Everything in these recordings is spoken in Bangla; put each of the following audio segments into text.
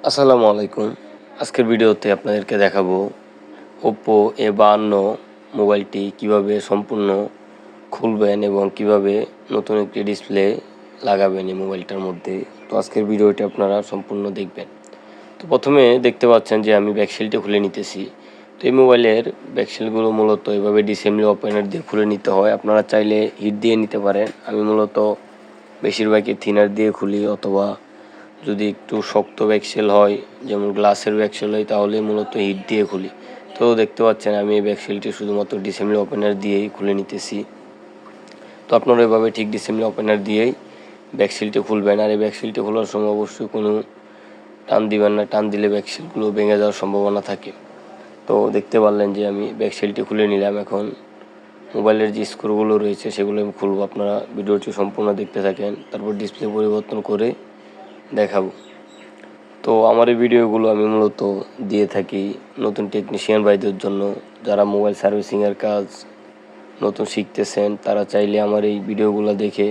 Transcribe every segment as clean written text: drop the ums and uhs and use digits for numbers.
আসসালামু আলাইকুম। আজকের ভিডিওতে আপনাদেরকে দেখাবো ওপ্পো A52 মোবাইলটি কিভাবে সম্পূর্ণ খুলবেন এবং কিভাবে নতুন একটি ডিসপ্লে লাগাবেন এই মোবাইলটার মধ্যে। তো আজকের ভিডিওটি আপনারা সম্পূর্ণ দেখবেন। তো প্রথমে দেখতে পাচ্ছেন যে আমি ব্যাকশেলটি খুলে নিতেছি। তো এই মোবাইলের ব্যাকশেলগুলো মূলত এভাবে ডিসেম্বলি ওপেনার দিয়ে খুলে নিতে হয়। আপনারা চাইলে হিট দিয়ে নিতে পারেন। আমি মূলত বেশিরভাগই থিনার দিয়ে খুলি, অথবা যদি একটু শক্ত ব্যাকশেল হয়, যেমন গ্লাসের ব্যাকশেল হয়, তাহলে মূলত হিট দিয়ে খুলি। তো দেখতে পাচ্ছেন আমি এই ব্যাকশেলটি শুধুমাত্র ডিসেম্বলি ওপেনার দিয়েই খুলে নিতেছি। তো আপনারা এভাবে ঠিক ডিসেম্বলি ওপেনার দিয়েই ব্যাকশেলটি খুলবেন। আর এই ব্যাকশেলটি খোলার সময় অবশ্যই কোনো টান দিবেন না, টান দিলে ব্যাকশেলগুলো ভেঙে যাওয়ার সম্ভাবনা থাকে। তো দেখতে পারলেন যে আমি ব্যাকশেলটি খুলে নিলাম। এখন মোবাইলের যে স্ক্রুগুলো রয়েছে সেগুলো আমি খুলব। আপনারা ভিডিওটি সম্পূর্ণ দেখতে থাকেন, তারপর ডিসপ্লে পরিবর্তন করে দেখাবো। তো আমার এই ভিডিওগুলো আমি মূলত দিয়ে থাকি নতুন টেকনিশিয়ান ভাইদের জন্য, যারা মোবাইল সার্ভিসিংয়ের কাজ নতুন শিখতেছেন। তারা চাইলে আমার এই ভিডিওগুলো দেখে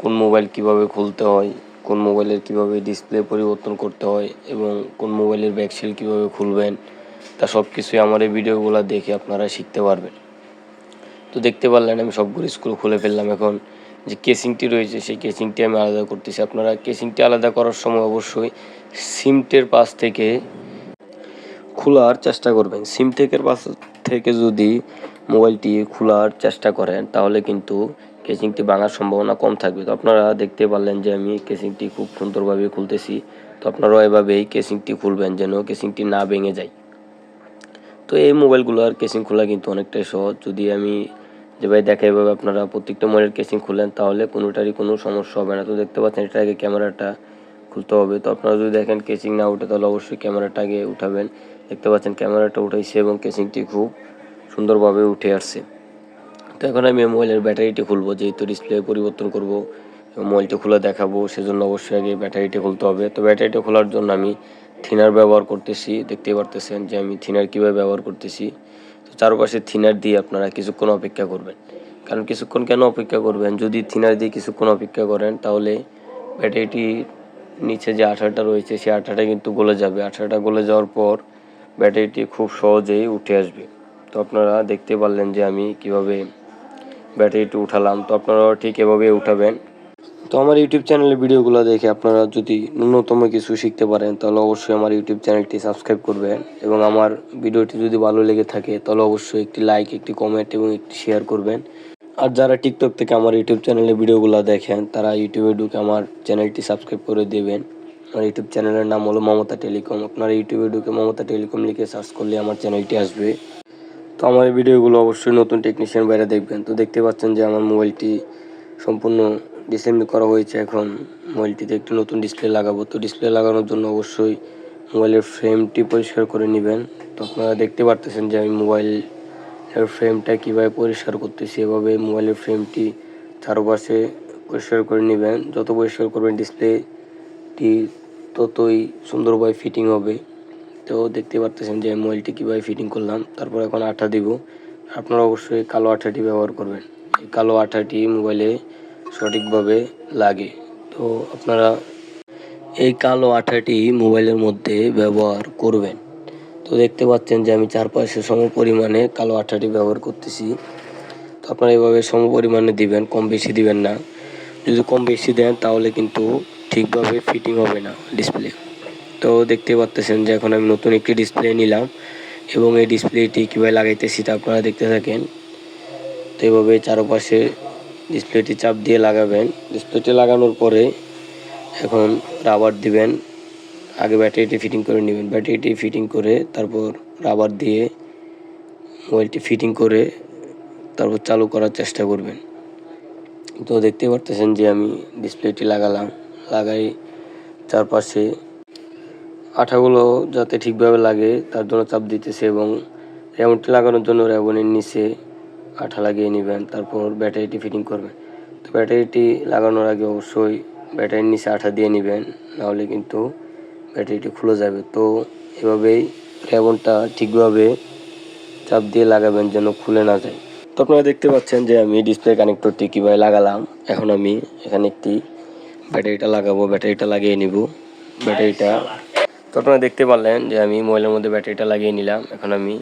কোন মোবাইল কিভাবে খুলতে হয়, কোন মোবাইলের কিভাবে ডিসপ্লে পরিবর্তন করতে হয় এবং কোন মোবাইলের ব্যাকশেল কিভাবে খুলবেন, তা সব কিছুই আমার এই ভিডিওগুলো দেখে আপনারা শিখতে পারবেন। তো দেখতে পারলেন আমি সবগুলো স্ক্রু খুলে ফেললাম। এখন যে কেসিংটি রয়েছে সেই কেসিংটি আমি আলাদা করতেছি। আপনারা কেসিংটি আলাদা করার সময় অবশ্যই সিমটের পাশ থেকে খোলার চেষ্টা করবেন। সিমটেকের পাশ থেকে যদি মোবাইলটি খোলার চেষ্টা করেন তাহলে কিন্তু কেসিংটি ভাঙার সম্ভাবনা কম থাকবে। তো আপনারা দেখতে পারলেন যে আমি কেসিংটি খুব সুন্দরভাবে খুলতেছি। তো আপনারাও এভাবেই কেসিংটি খুলবেন যেন কেসিংটি না ভেঙে যায়। তো এই মোবাইলগুলোর কেসিং খোলা কিন্তু অনেকটাই সহজ। যদি আমি যেভাবে দেখাই এভাবে আপনারা প্রত্যেকটা মোবাইলের কেসিং খুলেন তাহলে কোনোটারই কোনো সমস্যা হবে না। তো দেখতে পাচ্ছেন এটা আগে ক্যামেরাটা খুলতে হবে। তো আপনারা যদি দেখেন কেসিং না উঠে তাহলে অবশ্যই ক্যামেরাটা আগে উঠাবেন। দেখতে পাচ্ছেন ক্যামেরাটা উঠাইছে এবং কেসিংটি খুব সুন্দরভাবে উঠে আসছে। তো এখন আমি মোবাইলের ব্যাটারিটি খুলবো, যেহেতু ডিসপ্লে পরিবর্তন করব এবং মোবাইলটি খুলে দেখাবো, সেজন্য অবশ্যই আগে ব্যাটারিটি খুলতে হবে। তো ব্যাটারিটা খোলার জন্য আমি থিনার ব্যবহার করতেছি। দেখতেই পারতেছেন যে আমি থিনার কীভাবে ব্যবহার করতেছি। তো চারপাশে থিনার দিয়ে আপনারা কিছুক্ষণ অপেক্ষা করবেন। কারণ কিছুক্ষণ কেন অপেক্ষা করবেন, যদি থিনার দিয়ে কিছুক্ষণ অপেক্ষা করেন তাহলে ব্যাটারিটি নিচে যে আঠাটা রয়েছে সেই আঠাটা কিন্তু গলে যাবে। আঠাটা গলে যাওয়ার পর ব্যাটারিটি খুব সহজেই উঠে আসবে। তো আপনারা দেখতে পারলেন যে আমি কিভাবে ব্যাটারিটি উঠালাম। তো আপনারাও ঠিক এভাবে উঠাবেন। তো আমার ইউটিউব চ্যানেলের ভিডিওগুলো দেখে আপনারা যদি ন্যূনতম কিছু শিখতে পারেন তাহলে অবশ্যই আমার ইউটিউব চ্যানেলটি সাবস্ক্রাইব করবেন এবং আমার ভিডিওটি যদি ভালো লেগে থাকে তাহলে অবশ্যই একটি লাইক, একটি কমেন্ট এবং একটি শেয়ার করবেন। আর যারা টিকটক থেকে আমার ইউটিউব চ্যানেলের ভিডিওগুলো দেখেন তারা ইউটিউবে ঢুকে আমার চ্যানেলটি সাবস্ক্রাইব করে দেবেন। আমার ইউটিউব চ্যানেলের নাম হলো মমতা টেলিকম। আপনারা ইউটিউবে ঢুকে মমতা টেলিকম লিখে সার্চ করলে আমার চ্যানেলটি আসবে। তো আমার এই ভিডিওগুলো অবশ্যই নতুন টেকনিশিয়ান বাইরে দেখবেন। তো দেখতে পাচ্ছেন যে আমার মোবাইলটি সম্পূর্ণ ডিসেম্বলি করা হয়েছে। এখন মোবাইলটিতে একটু নতুন ডিসপ্লে লাগাবো। তো ডিসপ্লে লাগানোর জন্য অবশ্যই মোবাইলের ফ্রেমটি পরিষ্কার করে নেবেন। তো আপনারা দেখতে পারতেছেন যে আমি মোবাইলের ফ্রেমটা কীভাবে পরিষ্কার করতেছি। এভাবে মোবাইলের ফ্রেমটি চারপাশে পরিষ্কার করে নেবেন। যত পরিষ্কার করবেন ডিসপ্লেটি ততই সুন্দরভাবে ফিটিং হবে। তো দেখতে পারতেছেন যে মোবাইলটি কীভাবে ফিটিং করলাম। তারপর এখন আঠা দিব। আপনারা অবশ্যই কালো আঠাটি ব্যবহার করবেন। এই কালো আঠাটি মোবাইলে সঠিকভাবে লাগে। তো আপনারা এই কালো আঠাটি মোবাইলের মধ্যে ব্যবহার করবেন। তো দেখতে পাচ্ছেন যে আমি চারপাশে সম পরিমাণে কালো আঠাটি ব্যবহার করতেছি। তো আপনারা এভাবে সম পরিমাণে দিবেন, কম বেশি দিবেন না। যদি কম বেশি দেন তাহলে কিন্তু ঠিকভাবে ফিটিং হবে না ডিসপ্লে। তো দেখতে পাচ্তেছেন যে এখন আমি নতুন একটি ডিসপ্লে নিলাম এবং এই ডিসপ্লেটি কীভাবে লাগাইতেছি তা আপনারা দেখতে থাকেন। তো এইভাবে চারপাশে ডিসপ্লেটি চাপ দিয়ে লাগাবেন। ডিসপ্লেটি লাগানোর পরে এখন রাবার দিবেন। আগে ব্যাটারিটি ফিটিং করে নেবেন। ব্যাটারিটি ফিটিং করে তারপর রাবার দিয়ে মোবাইলটি ফিটিং করে তারপর চালু করার চেষ্টা করবেন। তো দেখতে পারতেছেন যে আমি ডিসপ্লেটি লাগাই চারপাশে আঠাগুলো যাতে ঠিকভাবে লাগে তার জন্য চাপ দিতেছে এবং র্যাবনটি লাগানোর জন্য র্যাবনের নিচে আঠা লাগিয়ে নেবেন। তারপর ব্যাটারিটি ফিটিং করবেন। তো ব্যাটারিটি লাগানোর আগে অবশ্যই ব্যাটারির নিচে আঠা দিয়ে নেবেন, নাহলে কিন্তু ব্যাটারিটি খুলে যাবে। তো এভাবেই র্যাবনটা ঠিকভাবে চাপ দিয়ে লাগাবেন যেন খুলে না যায়। তো আপনারা দেখতে পাচ্ছেন যে আমি ডিসপ্লে কানেক্টরটি কীভাবে লাগালাম। এখন আমি এখানে একটি ব্যাটারিটা লাগাবো। ব্যাটারিটা লাগিয়ে নিব। ব্যাটারিটা তো আপনারা দেখতে পারলেন যে আমি মোবাইলের মধ্যে ব্যাটারিটা লাগিয়ে নিলাম। এখন আমি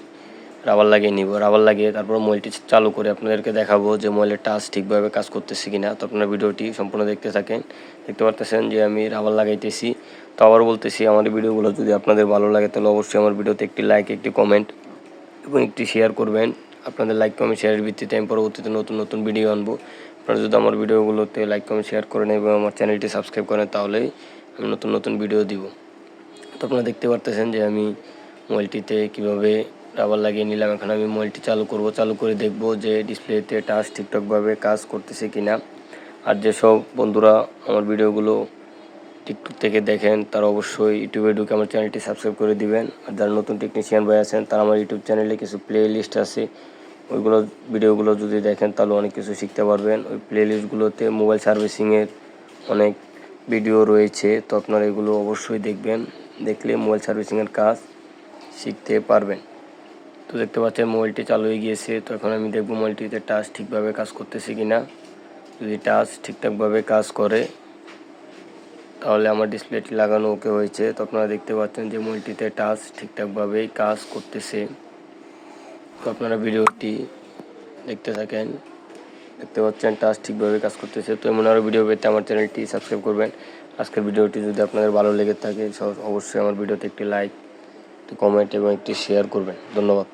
রাবার লাগিয়ে নিব। রাবার লাগিয়ে তারপর মোবাইলটি চালু করে আপনাদেরকে দেখাবো যে মোবাইলের টাচ ঠিকভাবে কাজ করতেছে কিনা। তো আপনারা ভিডিওটি সম্পূর্ণ দেখতে থাকেন। দেখতে পারতেছেন যে আমি রাবার লাগাইতেছি। তো আবার বলতেছি, আমার ভিডিওগুলো যদি আপনাদের ভালো লাগে তাহলে অবশ্যই আমার ভিডিওতে একটি লাইক, একটি কমেন্ট এবং একটি শেয়ার করবেন। আপনাদের লাইক, কমেন্ট, শেয়ারের ভিত্তিতে আমি পরবর্তীতে নতুন নতুন ভিডিও আনবো। আপনারা যদি আমার ভিডিওগুলোতে লাইক, কমেন্ট, শেয়ার করেন এবং আমার চ্যানেলটি সাবস্ক্রাইব করেন তাহলেই আমি নতুন নতুন ভিডিও দিব। তো আপনারা দেখতে পারতেছেন যে আমি মোবাইলটিতে কীভাবে রাবার লাগিয়ে নিলাম। এখন আমি মোবাইলটি চালু করব। চালু করে দেখব যে ডিসপ্লেতে টাচ ঠিকঠাকভাবে কাজ করতেছে কিনা। আর যেসব বন্ধুরা আমার ভিডিওগুলো টিকটক থেকে দেখেন তারা অবশ্যই ইউটিউবে ঢুকে আমার চ্যানেলটি সাবস্ক্রাইব করে দিবেন। আর যারা নতুন টেকনিশিয়ান ভাই আছেন তারা আমার ইউটিউব চ্যানেলে কিছু প্লে লিস্ট আছে, ওইগুলো ভিডিওগুলো যদি দেখেন তাহলে অনেক কিছু শিখতে পারবেন। ওই প্লে লিস্টগুলোতে মোবাইল সার্ভিসিংয়ের অনেক ভিডিও রয়েছে। তো আপনারা এগুলো অবশ্যই দেখবেন, দেখলে মোবাইল সার্ভিসিংয়ের কাজ শিখতে পারবেন। তো দেখতে পাচ্ছেন মোবাইলটি চালু হয়ে গিয়েছে। তো এখন আমি দেখব মোবাইলটিতে টাচ ঠিকভাবে কাজ করতেছে কিনা। যদি টাচ ঠিকঠাকভাবে কাজ করে তাহলে আমার ডিসপ্লেটি লাগানো ওকে হয়েছে। তো আপনারা দেখতে পাচ্ছেন যে মোবাইলটিতে টাচ ঠিকঠাকভাবেই কাজ করতেছে। তো আপনারা ভিডিওটি দেখতে থাকেন। দেখতে পাচ্ছেন টাচ ঠিকভাবে কাজ করতেছে। তো এমন আরও ভিডিও পেতে আমার চ্যানেলটি সাবস্ক্রাইব করবেন। আজকের ভিডিওটি যদি আপনাদের ভালো লেগে থাকে অবশ্যই আমার ভিডিওতে একটি লাইক, একটি কমেন্ট এবং একটি শেয়ার করবেন। ধন্যবাদ।